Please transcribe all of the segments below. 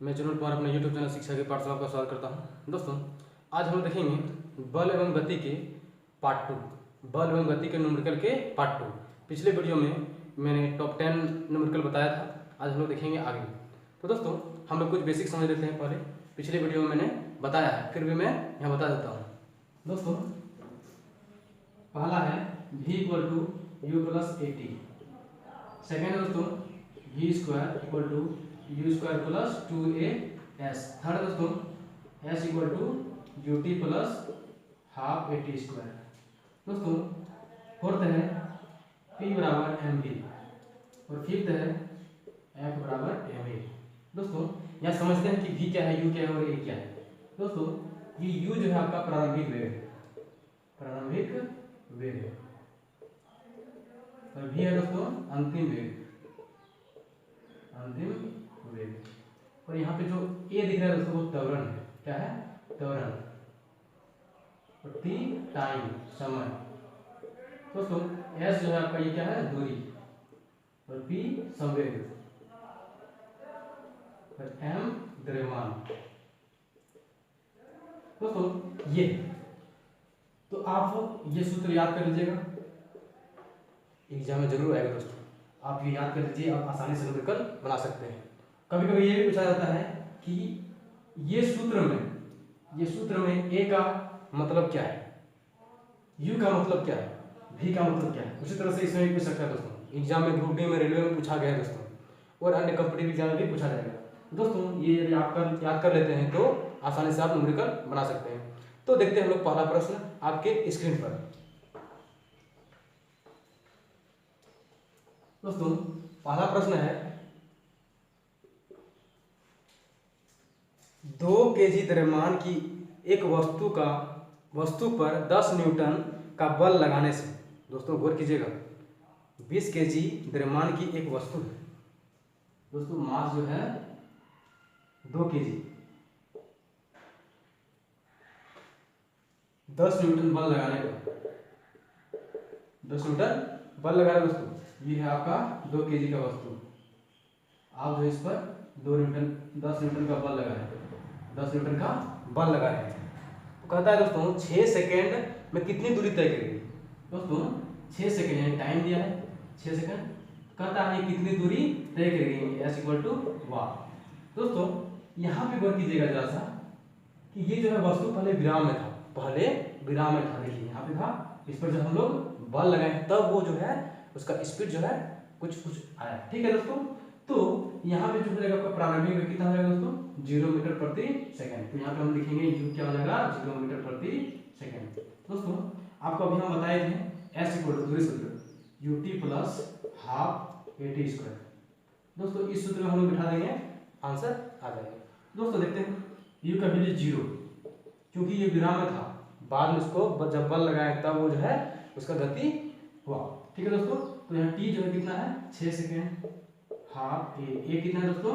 मैं चुनल कुमार अपने YouTube चैनल शिक्षा की पाठशाला का स्वागत करता हूं। दोस्तों, आज हम देखेंगे बल एवं गति के पार्ट 2, बल एवं गति के न्यूमेरिकल के पार्ट 2। पिछले वीडियो में मैंने टॉप 10 न्यूमेरिकल बताया था, आज हम लोग देखेंगे आगे। तो दोस्तों, हम लोग कुछ बेसिक समझ लेते हैं पहले। पिछले वीडियो में मैंने बताया है, फिर भी मैं यहाँ बता देता हूँ। दोस्तों, पहला है v equal to u plus a t. Second दोस्तों v square equal to u square plus 2as। Third दोस्तों s equal to u t plus half a t square. दोस्तों, फोर्थ है p बराबर एम वी और fifth है f बराबर M A. दोस्तों, यहाँ समझते हैं कि v क्या है, u क्या है और a क्या है। दोस्तों, ये u जो है आपका प्रारंभिक वेग है, प्रारंभिक वेग है, और v है दोस्तों अंतिम वेग, अंतिम वेग। और यहाँ पे जो a दिख रहा है दोस्तों वो त्वरण है। क्या है? त्वरण। और t टाइम, समय। दोस्तों, s जो है आपका ये क्या है? दूरी। और p संवेग, और m द्रव्यमान। दोस्तों, ये तो आप ये सूत्र याद कर लीजिएगा, एग्जाम में जरूर आएगा। दोस्तों, आप ये याद कर लीजिए, आप आसानी से न्यूमेरिकल बना सकते हैं। कभी कभी ये भी पूछा जाता है कि ये सूत्र में a का मतलब क्या है, u का मतलब क्या है, v का मतलब क्या है। उसी तरह से इसमें भी पूछ सकता है दोस्तों। एग्जाम में ग्रुप डी में, रेलवे में पूछा गया है दोस्तों, और अन्य कॉम्पिटिटिव एग्जाम में भी पूछा जाएगा। दोस्तों, ये यदि आप याद कर लेते हैं तो आसानी से आप न्यूमेरिकल बना सकते हैं। तो देखते हैं हम लोग पहला प्रश्न आपके स्क्रीन पर। दोस्तों, पहला प्रश्न है 2 kg द्रव्यमान की एक वस्तु पर 10 न्यूटन का बल लगाने से। दोस्तों, गौर कीजिएगा, 20 kg द्रव्यमान की एक वस्तु है। दोस्तों, मास जो है 2 kg, 10 न्यूटन बल लगाने का, 10 न्यूटन बल लगा रहे दोस्तों। ये है आपका 2 kg का वस्तु। आप जो इस पर 10 न्यूटन का बल लगा रहे हैं, 10 न्यूटन का बल लगा रहे हैं। तो कहता है दोस्तों 6 सेकेंड में कितनी दूरी तय करेगी। दोस्तों, 6 सेकेंड यानी टाइम दिया है 6 सेकेंड, कहता है कितनी दूरी तय करेगी, एस इक्वल टू वाट। दोस्तों, यहाँ पे गौर कीजिएगा जरा सा कि ये जो है वस्तु पहले विराम में था, देखिए यहाँ पे था। इस पर जब हम लोग बल लगाए तब वो जो है उसका स्पीड जो है कुछ आया। ठीक है दोस्तों, तो यहाँ पे जो हो जाएगा आपका प्रारंभिक वेग कितना हो जाएगा दोस्तों? 0 मीटर प्रति सेकंड। तो यहाँ पे हम लिखेंगे u क्या हो जाएगा? 0 मीटर प्रति सेकंड। दोस्तों, आपको अभी हम बताए थे s इक्वल टू दूरी सूत्र you t plus half a t square. दोस्तों, इस सूत्र में हम लोग बिठा देंगे, आंसर आ जाएगा। दोस्तों, देखते हैं u का वैल्यू 0, क्योंकि ये विराम में था, बाद में उसको जब बल लगाया तब वो जो है उसका गति हुआ। ठीक है दोस्तों, तो यहाँ t जो है कितना है? 6 सेकेंड, हाफ ए कितना है दोस्तों?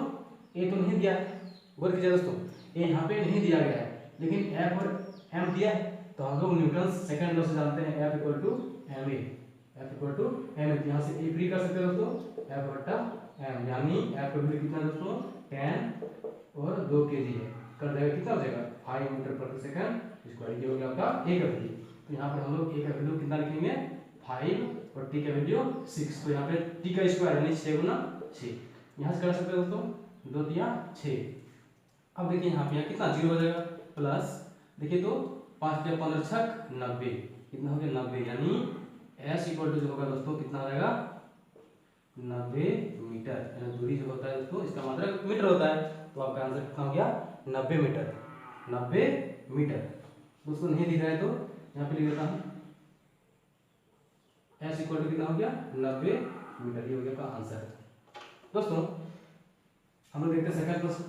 ए तो नहीं दिया है, गौर कीजिए दोस्तों, ए यहाँ पे नहीं दिया गया है, लेकिन एफ और एम दिया है। तो हम लोग न्यूटन सेकंड लॉ से जानते हैं F equal to M A, F equal to M A. यहाँ से ए फ्री कर सकते हैं दोस्तों, एफ बटा एम, यानी एफ का वैल्यू कितना है दोस्तों? 10 और 2 kg है, कर देगा कितना हो जाएगा? 5 मीटर प्रति सेकंड स्क्वायर। ये हो गया आपका ए का वैल्यू। तो यहाँ पर हम लोग ए का वैल्यू कितना लिखेंगे? 5 और टी का वैल्यू 6। तो यहाँ पे टी का स्क्वायर यानी 6 गुना 6, यहाँ से कर सकते हैं दोस्तों, 2 तिया 6। अब देखिए यहाँ पे कितना 0 हो जाएगा, प्लस देखिए तो 5 तिया 15 छक 90, कितना हो गया? 90, यानी s इक्वल टू जो होगा दोस्तों कितना हो जाएगा? 90 मीटर। यानी दूरी जो होता है दोस्तों इसका मात्रक मीटर होता है, तो आपका आंसर कितना हो गया? 90 मीटर, 90 मीटर। दोस्तों, नहीं दिख रहा है तो यहाँ पे लिख देता हूँ, s इक्वल टू कितना हो गया? 90 मीटर। ये हो गया आपका आंसर। दोस्तों, हम लोग देखते हैं सेकंड प्रश्न।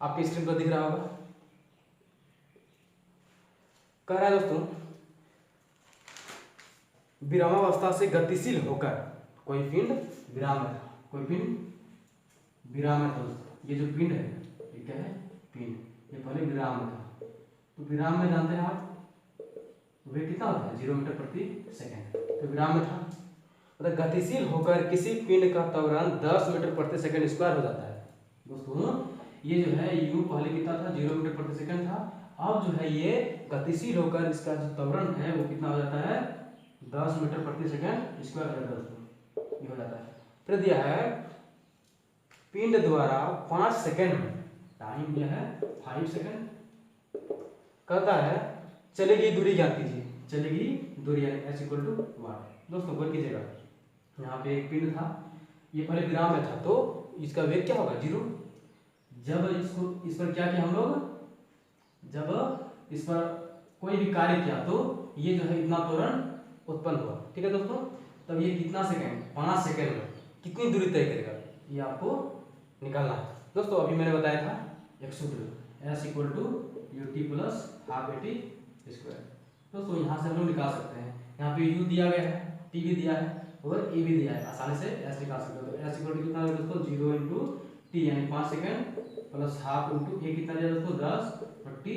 आपके स्क्रीन पर दिख रहा होगा, कह रहा है दोस्तों विरामावस्था से गतिशील होकर कोई पिंड विराम में था, कोई पिंड विराम में था। दोस्तों, ये जो पिंड है ये क्या है? पिंड। ये पहले विराम में था, तो विराम में जानते हैं आप वेग कितना होता है? 0 मीटर प्रति सेकंड। तो विराम में था। मतलब गतिशील होकर किसी पिंड का त्वरण 10 मीटर प्रति सेकंड स्क्वायर हो जाता है। दोस्तों ये जो है u पहले कितना था, 0 मीटर प्रति सेकंड था, अब जो है ये गतिशील होकर इसका जो त्वरण है वो कितना हो जाता है, 10 मीटर प्रति सेकंड स्क्वायर हो जाता है दोस्तों, ये हो जाता है। फिर दिया है पिंड द्वारा 5 सेकंड में, टाइम दिया है 5 सेकंड, कहता है चलेगी दूरी ज्ञात कीजिए, चलेगी दूरी यानी h इक्वल टू 1। दोस्तों गौर कीजिएगा, यहाँ पे एक पिंड था, ये पहले विराम में था, तो इसका वेग क्या होगा, 0। जब इस पर क्या किया हम लोग, जब इस पर कोई भी कार्य किया तो ये जो है इतना त्वरण उत्पन्न हुआ, ठीक है दोस्तों। तब ये कितना सेकंड, 5 सेकंड में कितनी दूरी तय करेगा, ये आपको निकालना है। दोस्तों अभी मैंने बताया था एक सूत्र, s इक्वल टू ut प्लस हाफ at स्क्वायर। दोस्तों यहाँ से हम लोग निकाल सकते हैं, यहाँ पे u दिया गया है, t भी दिया है और a भी दिया है, आसानी से s निकाल सकते हो। तो s इक्वल टू कितना है दोस्तों, 0 इंटू टी यानी 5 second plus half into a कितना दिया दोस्तों, 10 बट्टी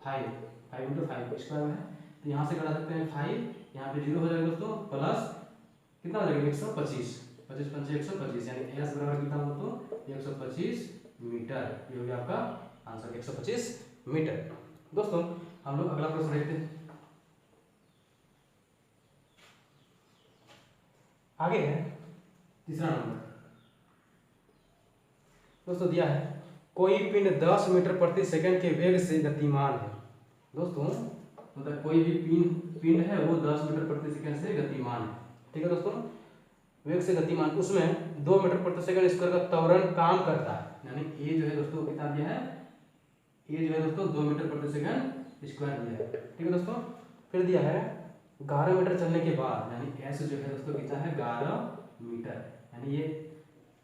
5 इंटू 5 स्क्वायर में है, तो यहाँ से करा सकते हैं 5, यहाँ पे 0 हो जाएगा दोस्तों, प्लस कितना हो जाएगा 125, 25 पंचे 125 यानी s बराबर कितना दोस्तों, 125 मीटर। ये हो गया आपका आंसर, 125 मीटर। दोस्तों हम लोग अगला प्रश्न देखते हैं, आगे है तीसरा नंबर। दोस्तों दिया है कोई पिंड 10 मीटर प्रति सेकंड के वेग से गतिमान है। दोस्तों मतलब कोई भी पिंड है वो 10 मीटर प्रति सेकंड से गतिमान है, ठीक है दोस्तों, वेग से गतिमान, उसमें 2 मीटर प्रति सेकंड स्क्वायर का त्वरण काम करता है, यानी ए जो है दोस्तों कितना दिया है, ए जो है दोस्तों 2 मीटर प्रति सेकंड स्क्वायर दिया है, ठीक है दोस्तों। फिर दिया है 11 मीटर चलने के बाद, यानी एस जो है दोस्तों कितना है 11 मीटर, यानी ये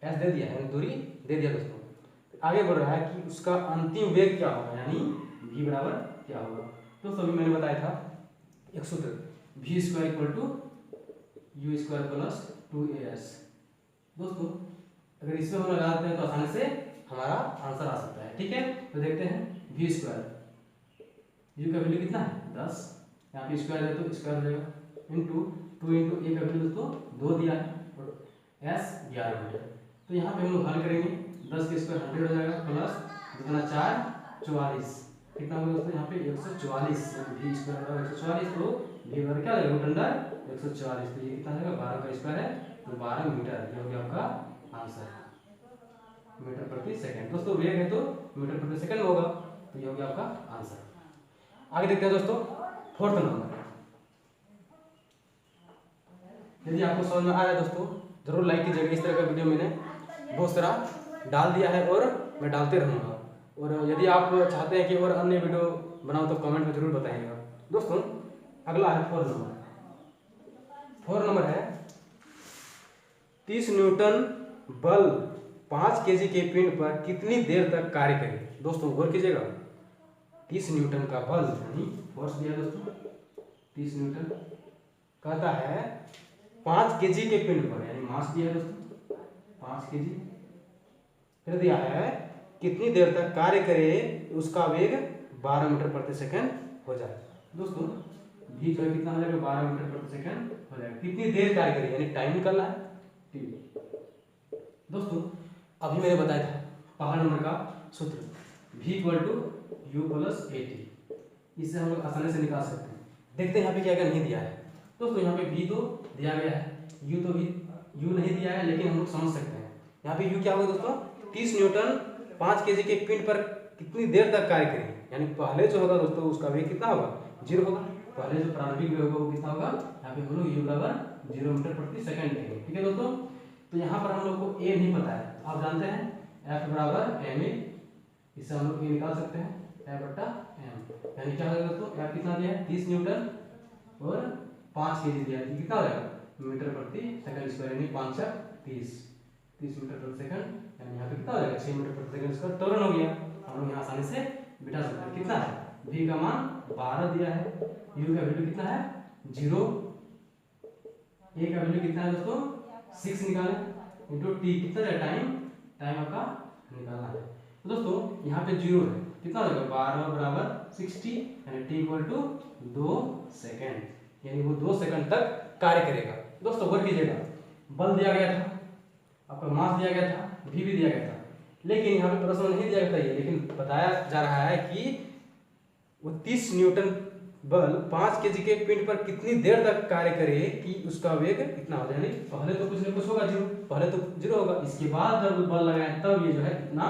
एस दे दिया है, दूरी दे दिया दोस्तों। आगे बढ़ रहा है कि उसका अंतिम वेग क्या होगा, यानी v बराबर क्या होगा। दोस्तों अभी मैंने बताया था एक सूत्र, v square equal to u square plus 2as। दोस्तों अगर इसमें हम लगा देते हैं तो आसानी से हमारा आंसर आ सकता है, ठीक है। तो देखते हैं v स्क्वायर, u का वैल्यू कितना है 10, यहाँ पे स्क्वायर है तो स्क्वायर हो जाएगा, इंटू 2 इंटू a का वैल्यू दोस्तों 2 दिया है और s 11 मीटर। तो यहाँ पे हम लोग हल करेंगे, 10 के स्क्वायर 100 हो जाएगा, प्लस कितना 4 44, कितना होगा दोस्तों यहाँ पे 144, v स्क्वायर होगा 144, तो v बराबर क्या हो जाएगा रूट अंडर 144, तो ये कितना होगा 12 का स्क्वायर है तो 12 मीटर, ये हो गया आपका आंसर, मीटर प्रति सेकंड। दोस्तों वेग है तो मीटर प्रति सेकंड होगा, तो ये हो गया आपका आंसर। आगे देखते हैं दोस्तों फोर्थ नंबर। यदि आपको समझ में आ रहा है दोस्तों जरूर लाइक कीजिएगा, इस तरह का वीडियो मैंने बहुत सारा डाल दिया है और मैं डालते रहूँगा, और यदि आप चाहते हैं कि और अन्य वीडियो बनाओ तो कमेंट में जरूर बताइएगा। दोस्तों अगला है 4 नंबर। 4 नंबर है 30 न्यूटन बल 5 केजी के पिंड पर कितनी देर तक कार्य करे। दोस्तों गौर कीजिएगा, 30 न्यूटन का बल यानी फोर्स दिया दोस्तों, 30 न्यूटन, कहता है 5 केजी के पिंड पर, यानी मास दिया है दोस्तों 5 केजी, फिर दिया है कितनी देर तक कार्य करे, उसका वेग 12 मीटर प्रति सेकंड हो जाए। दोस्तों v का कितना हो जाएगा 12 मीटर प्रति सेकंड हो जाएगा, कितनी देर कार्य करे यानी टाइम निकालना है, ठीक है। दोस्तों अभी मैंने बताया था पहला नंबर का सूत्र v equal to u plus at, इससे हम लोग आसानी से निकाल सकते हैं। देखते हैं यहाँ पे क्या क्या नहीं दिया है। दोस्तों यहाँ पे v तो दिया गया है, u नहीं दिया है, लेकिन हम लोग समझ सकते हैं यहाँ पे u क्या होगा दोस्तों, 30 न्यूटन 5 केजी के पिंड पर कितनी देर तक कार्य करेगी, यानी पहले जो होगा दोस्तों उसका वेग कितना होगा 0 होगा, पहले जो प्रारंभिक वेग होगा वो कितना होगा, यहाँ पे हम लोग u बराबर 0 मीटर प्रति सेकंड लेंगे, ठीक है दोस्तों। तो यहाँ पर हम लोग को a नहीं पता है, आप जानते हैं f बराबर ma, इससे हम लोग a निकाल सकते हैं f बट्टा m, यानी क्या होगा दोस्तों f कितना दिया है 30 न्यूटन और 5 केजी दिया है, कितना हो जाएगा मीटर प्रति सेकंड स्क्वायर, यानी 5 30 मीटर प्रति सेकंड, यानी यहाँ पे कितना हो जाएगा 6 मीटर प्रति सेकंड इसका त्वरण हो गया। हम लोग यहाँ आसानी से बिठा सकते हैं, कितना है v का मान 12 दिया है, u का वैल्यू कितना है 0, a का वैल्यू कितना है दोस्तों 6 निकालें, इंटू t कितना है टाइम आपका निकालना है। तो दोस्तों यहाँ पे 0 है, कितना हो जाएगा 12 बराबर 60, यानी t इक्वल टू 2 सेकेंड, यानी वो 2 सेकंड तक कार्य करेगा। दोस्तों गौर कीजिएगा, बल दिया गया था, आपका मास दिया गया था, v भी दिया गया था, लेकिन यहाँ पे प्रश्न नहीं दिया गया था, लेकिन बताया जा रहा है कि वो 30 न्यूटन बल 5 केजी के पिंड पर कितनी देर तक कार्य करे कि उसका वेग इतना हो जाए। पहले तो कुछ न कुछ होगा जीरो, पहले तो जीरो होगा, इसके बाद जब बल लगाए तब ये जो है कितना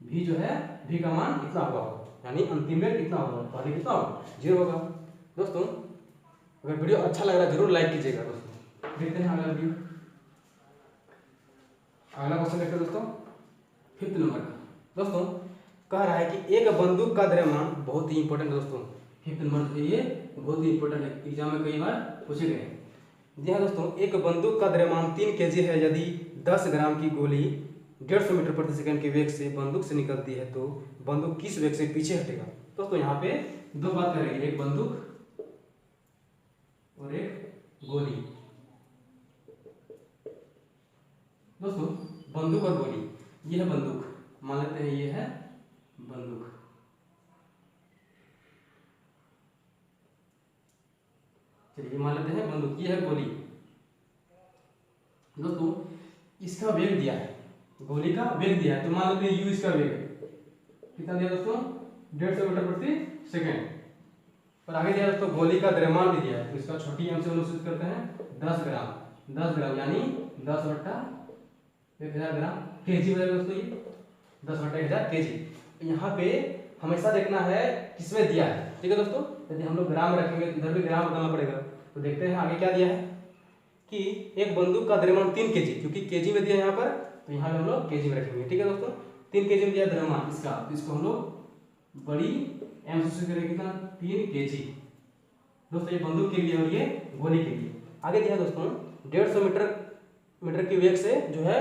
v जो है v का मान इतना होगा, यानी अंतिम वेग इतना होगा, पहले कितना होगा जीरो होगा। दोस्तों अगर वीडियो अच्छा लग रहा है जरूर लाइक कीजिएगा। दोस्तों देखते हैं अगला वीडियो, अगला क्वेश्चन देखते हैं दोस्तों 5th नंबर का। दोस्तों कह रहा है कि एक बंदूक का द्रव्यमान, बहुत ही इंपॉर्टेंट दोस्तों 5th नंबर से, ये बहुत ही इंपॉर्टेंट है, एग्जाम में कई बार पूछे गए हैं। जी हाँ दोस्तों, एक बंदूक का द्रव्यमान 3 केजी है, यदि 10 ग्राम की गोली 150 मीटर प्रति सेकंड के वेग से बंदूक से निकलती है तो बंदूक किस वेग से पीछे हटेगा। दोस्तों यहाँ पे दो बात करेंगे, एक बंदूक और एक गोली। दोस्तों बंदूक और गोली, ये है बंदूक, मान लेते हैं ये है बंदूक, चलिए मान लेते हैं बंदूक, ये है गोली। दोस्तों इसका वेग दिया है, गोली का वेग दिया है, तो मान लेते हैं u इसका वेग है, कितना दिया दोस्तों 150 मीटर प्रति सेकेंड। और आगे दिया दोस्तों गोली का द्रव्यमान भी दिया है, तो इसका छोटी m से हम लोग सूचित करते हैं 10 ग्राम, 10 ग्राम यानी 10/1000 ग्राम केजी हो जाएगा दोस्तों, ये 10/1000 केजी। यहाँ पे हमेशा देखना है किसमें दिया है, ठीक है दोस्तों। यदि हम लोग ग्राम रखेंगे तो इधर भी ग्राम बताना पड़ेगा, तो देखते हैं आगे क्या दिया है कि एक बंदूक का द्रव्यमान 3 केजी, क्योंकि केजी में दिया है यहाँ पर, तो यहाँ पे हम लोग केजी में रखेंगे, ठीक है दोस्तों। 3 केजी में दिया द्रव्यमान इसका, तो इसको हम लोग बड़ी एम से सूचित करेंगे, कितना 3 केजी दोस्तों, ये बंदूक के लिए और ये गोली के लिए। आगे दिया दोस्तों 150 मीटर की वेग से जो है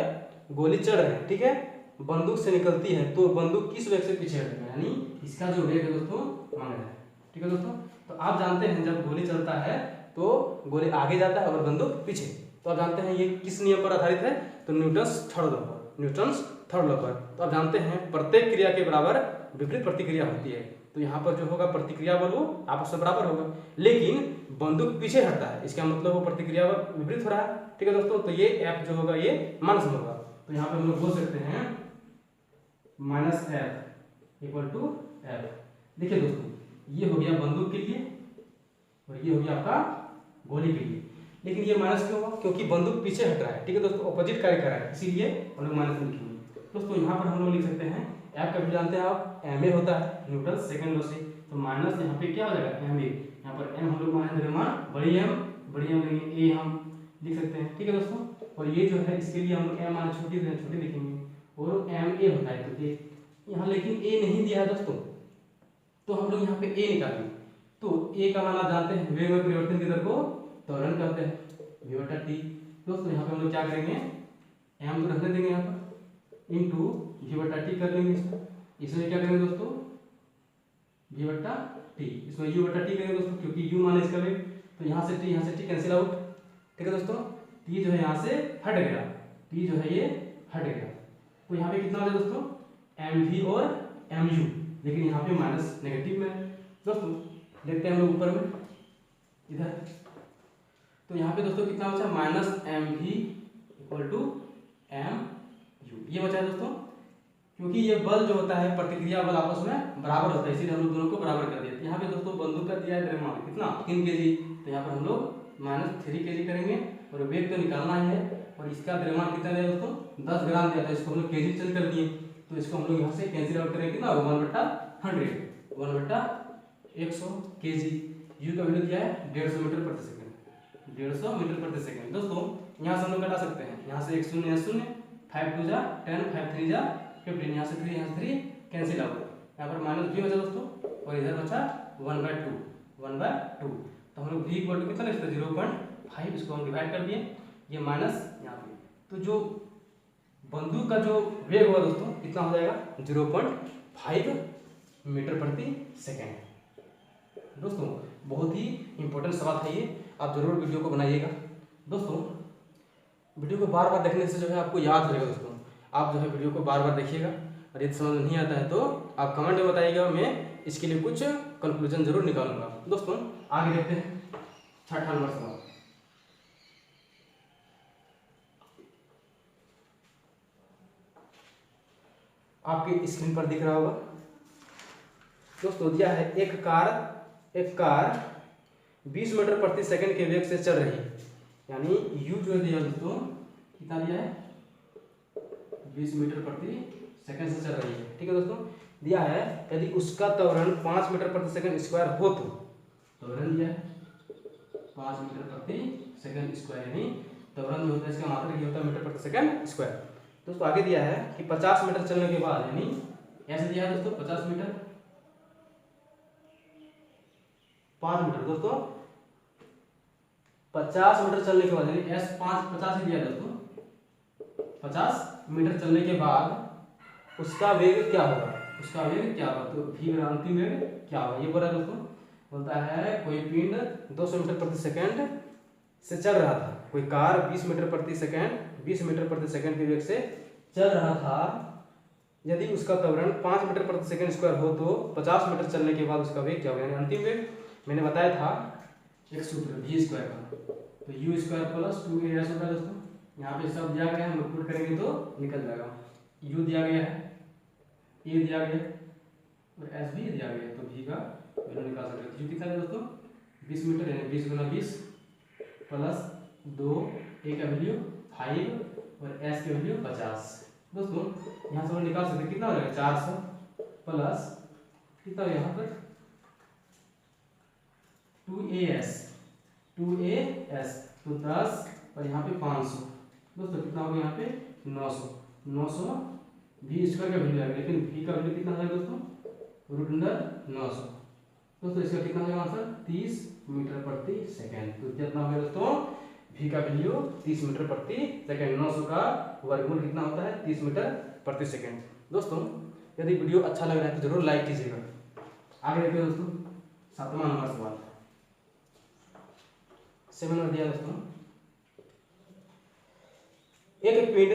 गोली चढ़ रहे हैं, ठीक है, बंदूक से निकलती है तो बंदूक किस वेग से पीछे हटेगा, यानी इसका जो वेग है दोस्तों मांग रहा है, ठीक है दोस्तों। तो आप जानते हैं जब गोली चलता है तो गोली आगे जाता है और बंदूक पीछे, तो आप जानते हैं ये किस नियम पर आधारित है, तो न्यूटन्स थर्ड लॉ पर। तो आप जानते हैं प्रत्येक क्रिया के बराबर विपरीत प्रतिक्रिया होती है, तो यहाँ पर जो होगा प्रतिक्रिया बल वो आपस में बराबर होगा, लेकिन बंदूक पीछे हटता है, इसका मतलब वो प्रतिक्रिया बल विपरीत हो रहा है, ठीक है दोस्तों। तो ये F जो होगा ये माइनस में होगा, तो यहाँ पे हम लोग बोल सकते हैं -F = F। देखिए दोस्तों ये हो गया बंदूक के लिए और ये हो गया आपका गोली के लिए, लेकिन ये माइनस क्यों हुआ, क्योंकि बंदूक पीछे हट रहा है, ठीक है दोस्तों, ऑपोजिट कार्य कर रहा है, इसीलिए हम लोग माइनस में लिखेंगे। दोस्तों यहाँ पर हम लोग लिख सकते हैं F का भी जानते हैं आप, ma होता है न्यूटन सेकंड लॉ से, तो माइनस यहाँ पे क्या हो जाएगा ma, यहाँ पर m हम लोग मान द्रव्यमान बड़ी m लेंगे, a हम लिख सकते हैं, ठीक है दोस्तों। और ये जो है इसके लिए हम लोग m मान छोटी लिखेंगे और ma होता है, तो ये यहाँ लेकिन a नहीं दिया है दोस्तों, तो हम लोग यहाँ पे a निकालेंगे, तो a का मान आप जानते हैं वेग में परिवर्तन की दर को त्वरण कहते हैं, v/t। दोस्तों यहाँ पे हम लोग क्या करेंगे, m तो रखने देंगे यहाँ पर इंटू v/t कर लेंगे, इसमें क्या करेंगे दोस्तों v/t, इसमें u/t करेंगे दोस्तों, क्योंकि u मान इसका वेग, तो यहाँ से t कैंसिल आउट, ठीक है दोस्तों। t जो है यहाँ से हट गया, t जो है ये हट गया, तो यहाँ पे कितना हो जाए दोस्तों mv और mu, लेकिन यहाँ पे माइनस नेगेटिव में। दोस्तों देखते हैं हम लोग ऊपर में इधर, तो यहाँ पे दोस्तों कितना बचा -mv = mu, ये बचा है दोस्तों, क्योंकि ये बल जो होता है प्रतिक्रिया बल आपस में बराबर होता है, इसीलिए हम लोग दोनों को बराबर कर दिया। यहाँ पे दोस्तों बंदूक का दिया है द्रव्यमान कितना 3 केजी, तो यहाँ पर हम लोग -3 केजी करेंगे, और वेग तो निकालना ही है, और इसका द्रव्यमान कितना दिया दोस्तों 10 ग्राम दिया था, इसको हम लोग केजी चेंज कर दिए, तो इसको हम लोग यहाँ से कैंसिल आउट करेंगे, कितना 1/100 केजी। यू का वैल्यू दिया है 150 मीटर प्रति सेकंड, 150 मीटर प्रति सेकंड। दोस्तों यहाँ से हम लोग घटा सकते हैं, यहाँ से 1 0 0, 5 2 जा 10, 5 3 जा 15, यहाँ से 3 कैंसिल आउट, यहाँ पर -v बचा दोस्तों, और इधर बचा 1/2, तो हम लोग v = कितना लिखते हैं 0.5, इसको हम डिवाइड कर दिए, ये माइनस यहाँ पे, तो जो बंदूक का जो वेग होगा दोस्तों कितना हो जाएगा 0.5 मीटर प्रति सेकेंड। दोस्तों बहुत ही इंपॉर्टेंट सवाल था ये, आप जरूर वीडियो को बनाइएगा। दोस्तों वीडियो को बार बार देखने से जो है आपको याद हो जाएगा दोस्तों, आप जो है वीडियो को बार बार देखिएगा, और यदि समझ नहीं आता है तो आप कमेंट में बताइएगा, मैं इसके लिए कुछ कंक्लूजन जरूर निकालूंगा। दोस्तों आगे देखते हैं 6वां नंबर सवाल। आपके स्क्रीन पर दिख रहा होगा दोस्तों, दिया है एक कार 20 मीटर प्रति सेकंड के वेग से चल रही है, यानी u जो दिया दोस्तों कितना दिया है 20 मीटर प्रति सेकंड से चल रही है। ठीक है दोस्तों, दिया है यदि उसका त्वरण 5 मीटर प्रति सेकंड स्क्वायर हो तो त्वरण दिया है 5 मीटर प्रति सेकंड स्क्वायर, यानी त्वरण जो होता है इसका मात्रक ये होता है मीटर प्रति सेकंड स्क्वायर। दोस्तों आगे दिया है कि 50 मीटर चलने के बाद, यानी ऐसे दिया है दोस्तों 50 मीटर 5 मीटर दोस्तों 50 मीटर चलने के बाद, यानी एस 50 ही दिया दोस्तों, 50 मीटर चलने के बाद उसका वेग क्या होगा, उसका वेग क्या होगा, तो v का अंतिम वेग क्या होगा ये बोल रहा है दोस्तों। बोलता है कोई पिंड 200 मीटर प्रति सेकंड से चल रहा था, कोई कार 20 मीटर प्रति सेकंड के वेग से चल रहा था, यदि उसका त्वरण 5 मीटर प्रति सेकंड स्क्वायर हो तो 50 मीटर चलने के बाद उसका वेग क्या होगा, यानी अंतिम वेग मैंने बताया था एक सूत्र v स्क्वायर का, तो u स्क्वायर प्लस 2as होता है दोस्तों। यहाँ पे सब दिया गया है, हम लोग पुट करेंगे तो निकल जाएगा, u दिया गया है, a दिया गया है और s भी दिया गया है, तो v का वैल्यू निकाल सकते हैं। u कितना है दोस्तों 20 मीटर, यानी 20 गुना 20 प्लस 2, a का वैल्यू 5 और s की वैल्यू 50। दोस्तों यहाँ से हम निकाल सकते हैं, कितना हो जाएगा 400 प्लस कितना हो यहाँ पर 2as तो 10 और यहाँ पे 500 दोस्तों कितना होगा यहाँ पे 900 v स्क्वायर का वैल्यू आएगा, लेकिन v का वैल्यू कितना है दोस्तों √900। दोस्तों इसका कितना होगा आंसर 30 मीटर प्रति सेकंड। तो कितना होगा दोस्तों v का वैल्यू 30 मीटर प्रति सेकंड, 900 का वर्गमूल कितना होता है 30 मीटर प्रति सेकंड। दोस्तों यदि वीडियो अच्छा लग रहा है तो जरूर लाइक कीजिएगा। आगे देखिए दोस्तों 7वां नंबर सवाल 7 नंबर दिया दोस्तों, एक पिंड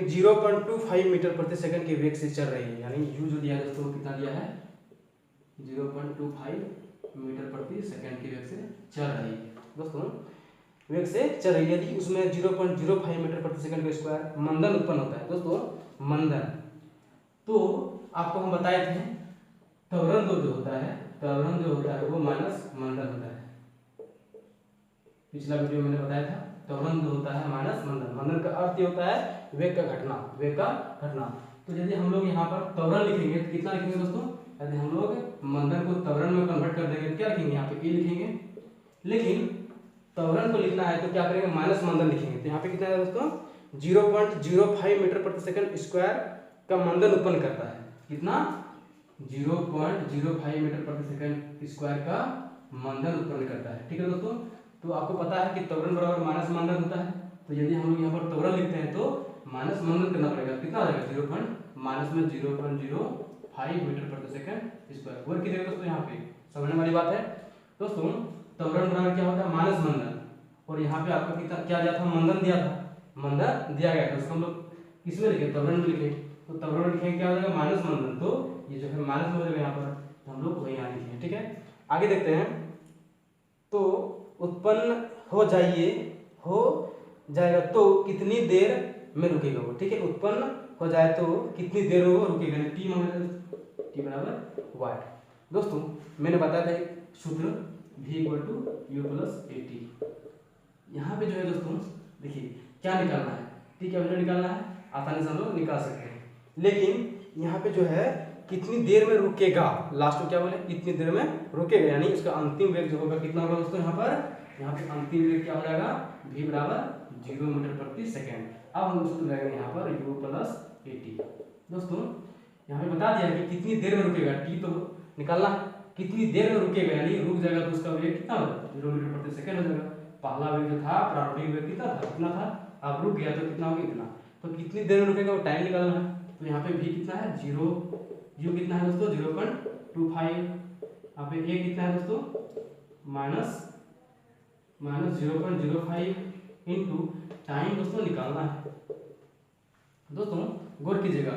0.25 मीटर प्रति सेकंड के वेग से चल रही है, यानी u जो दिया है दोस्तों कितना दिया है 0.25 मीटर प्रति सेकंड के वेग से चल रही है। दोस्तों वेग से चल रही है, यदि उसमें 0.05 मीटर प्रति सेकंड का स्क्वायर मंदन उत्पन्न होता है। दोस्तों मंदन तो आपको हम बताए थे त्वरण जो होता है वो माइनस मंदन होता है। पिछला वीडियो मैंने बताया था त्वरण जो होता है माइनस मंदन, मंदन का अर्थ ये होता है वेग का घटना। तो यदि हम लोग यहाँ पर त्वरण लिखेंगे तो कितना लिखेंगे दोस्तों, यदि हम लोग मंदन को त्वरण में कन्वर्ट कर देंगे तो क्या लिखेंगे यहाँ पे a लिखेंगे, लेकिन त्वरण को लिखना है तो क्या करेंगे माइनस मंदन लिखेंगे। तो यहाँ पे कितना है दोस्तों 0.05 मीटर प्रति सेकंड स्क्वायर का मंदन उत्पन्न करता है, कितना 0.05 मीटर प्रति सेकंड स्क्वायर का मंदन उत्पन्न करता है। ठीक है दोस्तों, तो आपको पता है कि त्वरण बराबर माइनस मंदन होता है, तो यदि हम लोग यहाँ पर त्वरण लिखते हैं तो माइनस मंदन करना पड़ेगा, कितना आ जाएगा 0.05 मीटर प्रति सेकंड स्क्वायर। वर्क कीजिएगा दोस्तों, यहाँ पे समझने वाली बात है। दोस्तों त्वरण बराबर क्या होता है माइनस मंदन, और यहाँ पे आपका कितना क्या दिया था मंदन दिया गया था, उसको हम लोग किसमें लिखे त्वरण में लिखे, तो त्वरण में लिखेंगे क्या हो जाएगा माइनस मंदन, तो ये जो है माइनस में हो जाएगा यहाँ पर, तो हम लोग वही यहाँ लिखे। ठीक है आगे देखते हैं, तो उत्पन्न हो जाएगा तो कितनी देर में रुकेगा वो। ठीक है उत्पन्न हो जाए तो कितनी देर में वो रुकेगा, टी बराबर वाट। दोस्तों मैंने बताया था एक सूत्र v = u + at। यहाँ पे जो है दोस्तों देखिए क्या निकालना है, टी का वैल्यू निकालना है, आसानी से हम लोग निकाल सकते हैं, लेकिन यहाँ पे जो है कितनी देर में रुकेगा, लास्ट में क्या बोले कितनी देर में रुकेगा, यानी उसका अंतिम वेग जो होगा कितना होगा दोस्तों, यहाँ पे अंतिम वेग क्या हो जाएगा v = 0 मीटर प्रति सेकंड। अब हम सूत्र लगाएंगे यहाँ पर u + at। दोस्तों यहाँ पे बता दिया कि कितनी देर में रुकेगा, टी तो निकालना है, कितनी देर में रुकेगा यानी रुक जाएगा तो उसका वेग कितना होगा 0 मीटर प्रति सेकंड हो जाएगा। पहला वेग जो था प्रारंभिक वेग कितना था, अब रुक गया तो कितना होगा इतना, तो कितनी देर में रुकेगा वो टाइम निकालना है। तो यहाँ पे v कितना है 0, u कितना है दोस्तों 0.25, यहाँ पे a कितना है दोस्तों माइनस 0.05 इंटू टाइम दोस्तों निकालना है। दोस्तों गौर कीजिएगा,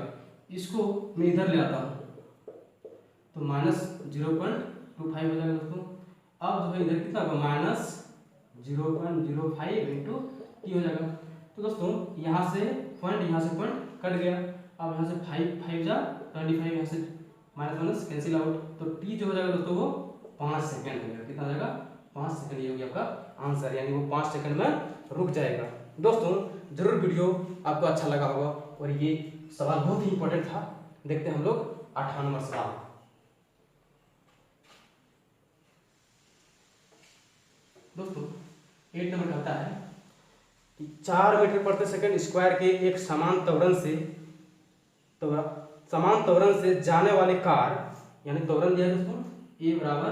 इसको मैं इधर ले आता हूँ तो -0.25 हो जाएगा दोस्तों। अब जो है इधर कितना होगा -0.05 इंटू टी हो जाएगा। तो दोस्तों यहाँ से पॉइंट कट गया, अब यहाँ से 5 जा 25, यहाँ से माइनस माइनस कैंसिल आउट, तो टी जो हो जाएगा दोस्तों वो 5 सेकंड हो जाएगा। कितना हो जाएगा? 5 सेकंड। ये हो गया आपका आंसर, यानी वो 5 सेकंड में रुक जाएगा। दोस्तों जरूर वीडियो आपको अच्छा लगा होगा और ये सवाल बहुत ही इंपॉर्टेंट था। देखते हैं हम लोग 8वां नंबर सवाल। दोस्तों 8 नंबर कहता है कि 4 मीटर प्रति सेकंड स्क्वायर के एक समान त्वरण से जाने वाली कार, यानी त्वरण दिया है दोस्तों ए बराबर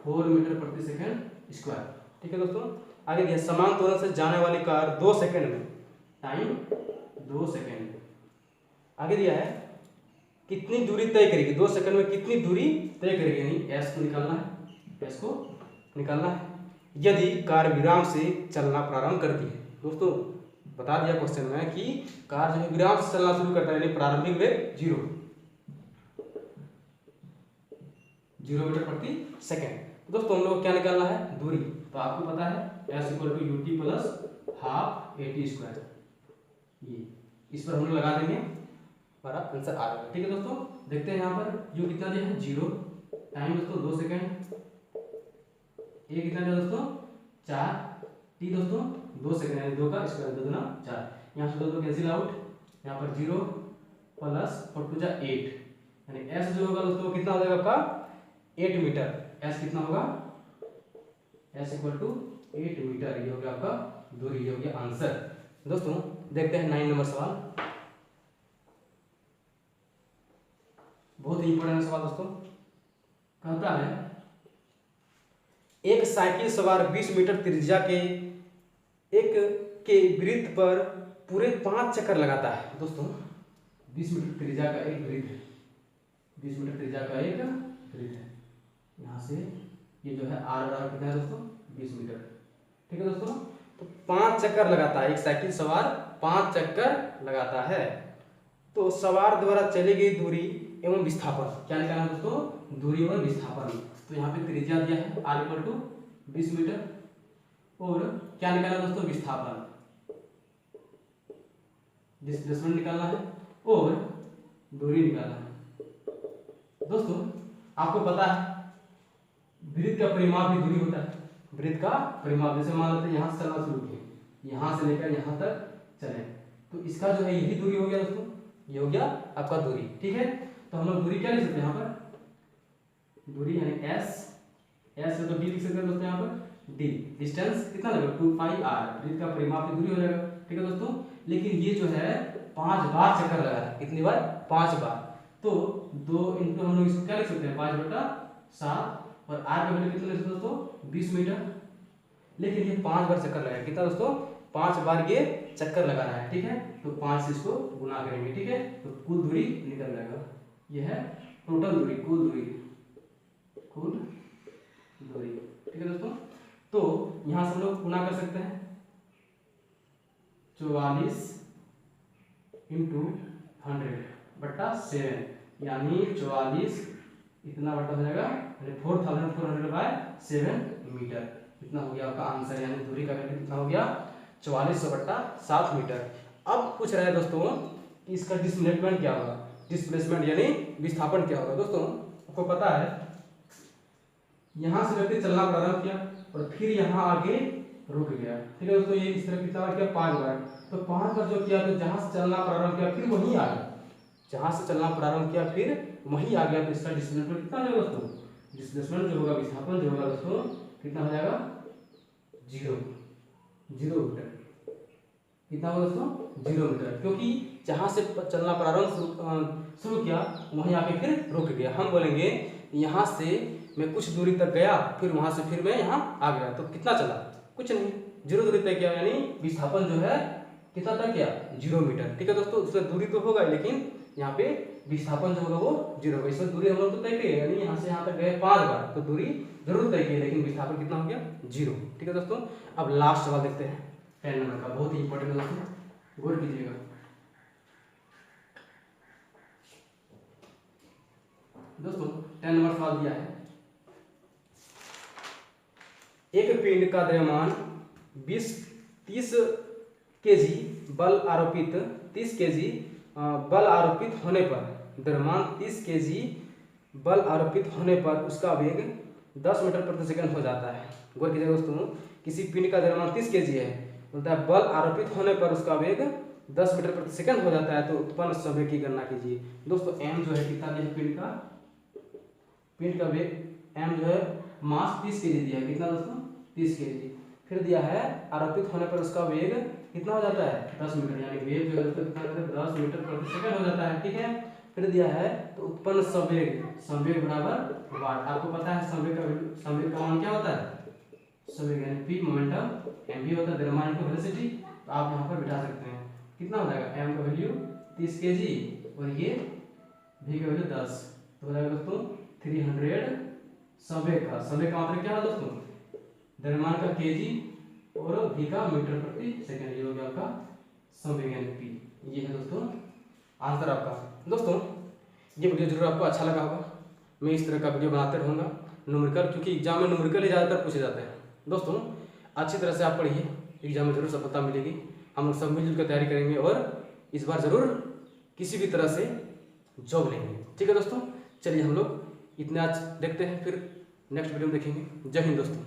4 मीटर प्रति सेकंड स्क्वायर। ठीक है दोस्तों, आगे दिया समान त्वरण से जाने वाली कार 2 सेकंड में, टाइम 2 सेकंड। आगे दिया है कितनी दूरी तय करेगी, 2 सेकंड में कितनी दूरी तय करेगी, यानी एस को निकालना है, एस को निकालना है यदि कार विराम से चलना प्रारंभ करती है। दोस्तों बता दिया क्वेश्चन में कि कार जो है विराम से चलना शुरू करता है, यानी प्रारंभिक वेग 0 मीटर प्रति सेकंड। दोस्तों हम लोग को क्या निकालना है? दूरी। तो आपको पता है S equal to u t plus half a t square, ये इस पर हम लोग लगा देंगे, हमारा आंसर आ जाएगा। ठीक है दोस्तों, देखते हैं यहाँ पर यू कितना दिया है 0, टाइम दोस्तों 2 सेकंड, ए कितना दिया दोस्तों 4, टी दोस्तों 2 सेकंड, यानी 2 का स्क्वायर 2 गुना 4, यहाँ से 2 कैंसिल आउट, यहाँ पर 0 प्लस 4 2 जा 8, यानी एस जो होगा दोस्तों कितना हो जाएगा आपका 8 मीटर। एस कितना होगा? S equal to 8 metre. ये हो गया आपका दूरी, ये हो गया आंसर। दोस्तों देखते हैं 9 नंबर सवाल, बहुत ही इंपॉर्टेंट सवाल दोस्तों। कहता है एक साइकिल सवार 20 मीटर त्रिज्या के वृत्त पर पूरे 5 चक्कर लगाता है। दोस्तों 20 मीटर त्रिज्या का एक वृत्त है, 20 मीटर त्रिज्या का एक वृत्त है, यहाँ से ये जो है आर बराबर कितना है दोस्तों 20 मीटर। ठीक है दोस्तों, तो 5 चक्कर लगाता है, एक साइकिल सवार 5 चक्कर लगाता है। तो सवार द्वारा चली गई दूरी एवं विस्थापन क्या निकालना है दोस्तों? दूरी एवं विस्थापन। तो यहाँ पे त्रिज्या दिया है आर इक्वल टू 20 मीटर, और क्या निकालना है दोस्तों? विस्थापन, डिस्प्लेसमेंट निकालना है और दूरी निकालना है। दोस्तों आपको पता है वृत्त का परिमाप भी दूरी होता है, वृत्त का परिमाप, जैसे मान लेते हैं यहाँ से चलना शुरू किए, यहाँ से लेकर यहाँ तक चले, तो इसका जो है यही दूरी हो गया दोस्तों, ये हो गया आपका दूरी। ठीक है, तो हम लोग दूरी क्या लिख सकते हैं यहाँ पर? दूरी यानी एस, एस है तो डी लिख सकते हैं दोस्तों यहाँ पर डी। डिस्टेंस कितना लगेगा 2 पाई आर, वृत्त का परिमाप की दूरी हो जाएगा। ठीक है दोस्तों, लेकिन ये जो है 5 बार चक्कर लगा है, कितनी बार? 5 बार। तो 2 इंटू हम लोग इसको क्या लिख सकते हैं 5/7, और आर का वैल्यू कितना लिख सकते हैं दोस्तों 20 मीटर, लेकिन ये 5 बार चक्कर लगाया, कितना दोस्तों 5 बार ये चक्कर लगाना है। ठीक है, तो 5 से इसको गुना करेंगे। ठीक है, तो कुल दूरी निकल जाएगा, ये है टोटल दूरी, कुल दूरी, कुल दूरी। ठीक है दोस्तों, तो यहां से हम लोग गुना कर सकते हैं 44 इंटू 100/7, यानी 44 इतना बटा हो जाएगा 4400/7 मीटर। इतना हो गया आपका आंसर, यानी दूरी का वैल्यू कितना हो गया 4400/7 मीटर। अब पूछ रहा है दोस्तों कि इसका डिस्प्लेसमेंट क्या होगा, डिस्प्लेसमेंट यानी विस्थापन क्या होगा। दोस्तों आपको पता है यहां से व्यक्ति चलना प्रारंभ किया और फिर यहां आगे रुक गया। ठीक है दोस्तों, ये इस तरह कितना बार किया 5 बार, तो 5 बार जो किया तो जहां से चलना प्रारंभ किया फिर वहीं आ गया, जहां से चलना प्रारंभ किया फिर वहीं आ गया, तो इसका डिस्प्लेसमेंट कितना होगा दोस्तों? डिस्प्लेसमेंट जो होगा, विस्थापन जो होगा दोस्तों कितना हो जाएगा 0 मीटर। कितना होगा दोस्तों 0 मीटर, क्योंकि जहां से चलना प्रारंभ शुरू किया वहीं आके फिर रुक गया। हम बोलेंगे यहाँ से मैं कुछ दूरी तक गया, फिर वहां से फिर मैं यहाँ आ गया, तो कितना चला? कुछ नहीं, 0 दूरी तक किया, यानी विस्थापन जो है कितना तक किया 0 मीटर। ठीक है दोस्तों, उसमें दूरी तो होगा लेकिन यहाँ पे विस्थापन जो होगा वो 0 होगा। इसमें दूरी हम लोग तो तय किए, यानी यहाँ से यहाँ तक गए 5 बार, तो दूरी जरूर तय की, लेकिन विस्थापन कितना हो गया 0। ठीक है दोस्तों, अब लास्ट सवाल देखते हैं 10 नंबर का, बहुत ही इंपॉर्टेंट है दोस्तों, गौर कीजिएगा। दोस्तों 10 नंबर सवाल दिया है एक पिंड का द्रव्यमान 30 केजी बल आरोपित 30 केजी बल आरोपित होने पर, द्रव्यमान 30 केजी बल आरोपित होने पर उसका वेग 10 मीटर प्रति सेकंड हो जाता है। गौर कीजिएगा दोस्तों, किसी पिंड का द्रव्यमान 30 केजी है, बोलता है बल आरोपित होने पर उसका वेग 10 मीटर प्रति सेकंड हो जाता है, तो उत्पन्न संवेग की गणना कीजिए। दोस्तों m जो है कितना दिया पिंड का वेग m जो है मास 30 केजी दिया है, कितना दोस्तों 30 केजी। फिर दिया है आरोपित होने पर उसका वेग कितना हो जाता है 10 मीटर, यानी वेग जो है कितना 10 मीटर प्रति सेकंड हो जाता है, ठीक है। फिर दिया है तो उत्पन्न संवेग बराबर वाट। आपको पता है संवेग का मान क्या होता है, संवेग यानी p मोमेंटम m भी होता है, द्रव्यमान की वेलोसिटी। तो आप यहाँ पर बिठा सकते हैं, कितना हो जाएगा m का वैल्यू 30 केजी और ये v का वैल्यू 10, तो हो जाएगा दोस्तों 300। संवेग का मतलब क्या है दोस्तों, द्रव्यमान का केजी और v का मीटर प्रति सेकंड, ये हो गया आपका संवेग यानी p। ये है दोस्तों आंसर आपका। दोस्तों ये वीडियो जरूर आपको अच्छा लगा होगा, मैं इस तरह का वीडियो बनाते रहूँगा न्यूमेरिकल, क्योंकि एग्जाम में न्यूमेरिकल ही ज़्यादातर पूछे जाते हैं। दोस्तों अच्छी तरह से आप पढ़िए, एग्जाम में जरूर सफलता मिलेगी। हम लोग सब मिलजुल कर तैयारी करेंगे और इस बार जरूर किसी भी तरह से जॉब लेंगे, ठीक है दोस्तों। चलिए हम लोग इतने आज देखते हैं, फिर नेक्स्ट वीडियो में देखेंगे। जय हिंद दोस्तों।